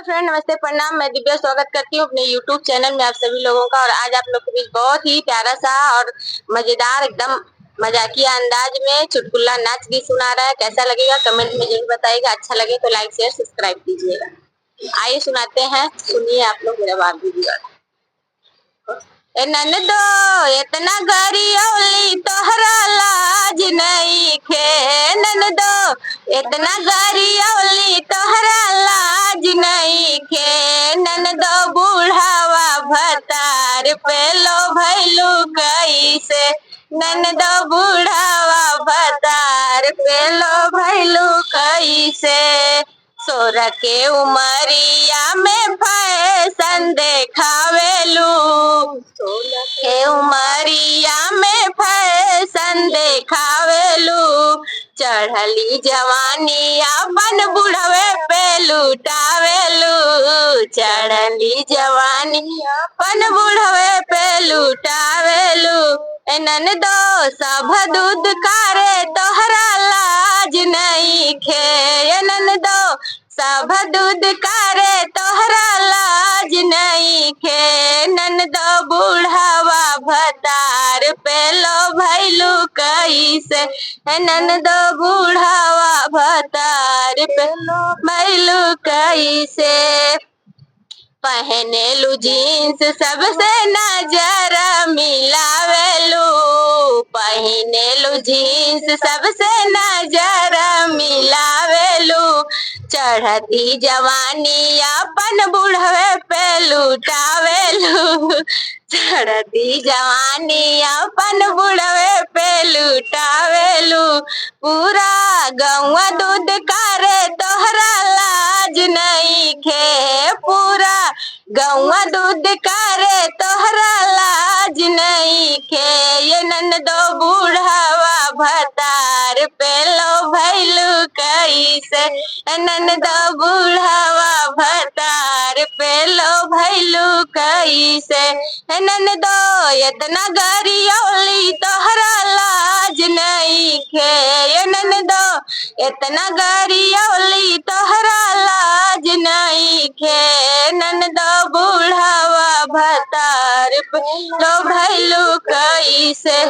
Friend नमस्ते प्रणाम। मैं दिव्या स्वागत करती हूँ अपने YouTube चैनल में आप सभी लोगों का। और आज आप लोग के बीच बहुत ही प्यारा सा और मजेदार एकदम मजाकिया अंदाज में चुटकुला नाच भी सुना रहा है। कैसा लगेगा कमेंट में जरूर बताइएगा। अच्छा लगे तो लाइक शेयर सब्सक्राइब कीजिएगा। आइए सुनाते हैं, सुनिए आप लोग मेरा बात वीडियो। ननदो इतना गरियौली तोहरा लाज नहीं खे, ननदो इतना गरियौली तोहरा लाज नहीं खे, ननदो बूढ़ावा भतार पे लो भैलू कैसे, ननदो बूढ़ावा भतार पे लो भैलू कैसे। सोरा के उमरिया में फैशन देखावेलू, के उमरिया में फैशन देखावेलू, चढ़ली जवानी अपन बुढ़वे पे लुटावेलू, चढ़ली जवानी अपन बुढ़वे पे लुटावेलू। ननदो सब दूध कारे तोहरा लाज नहीं खे, ननदो सब दूध कारे तोहरा लाज नहीं खे, ननदो बूढ़ावा भतार पे लो भैलू कैसे, ननदो बूढ़ावा भतार पे लो भैलू कैसे। पहनेलू जीन्स सबसे नजर मिलावेलू, पहनेलू जीन्स सबसे नजर मिलावेलू, चढ़ती जवानी अपन बुढ़वे पे लुटावेलू, चढ़ती जवानी अपन बुढ़वे पे लुटावेलू। पूरा गौवा दूध कारे तोहरा लाज नहीं खे, पूरा गौवा दूध कारे तोहरा लाज नहीं खे, ये ननदो बूढ़ावा भतार पे लो भैलू कैसे, ननदो बूढ़ावा भतार पे लो भैलू कैसे। ननदो इतना गरियौली तोहरा लाज नहीं खे, ये ननदो इतना गरियौली तोहरा लाज नहीं खे, ननदो बूढ़ावा भतार पे लो भैलू कैसे।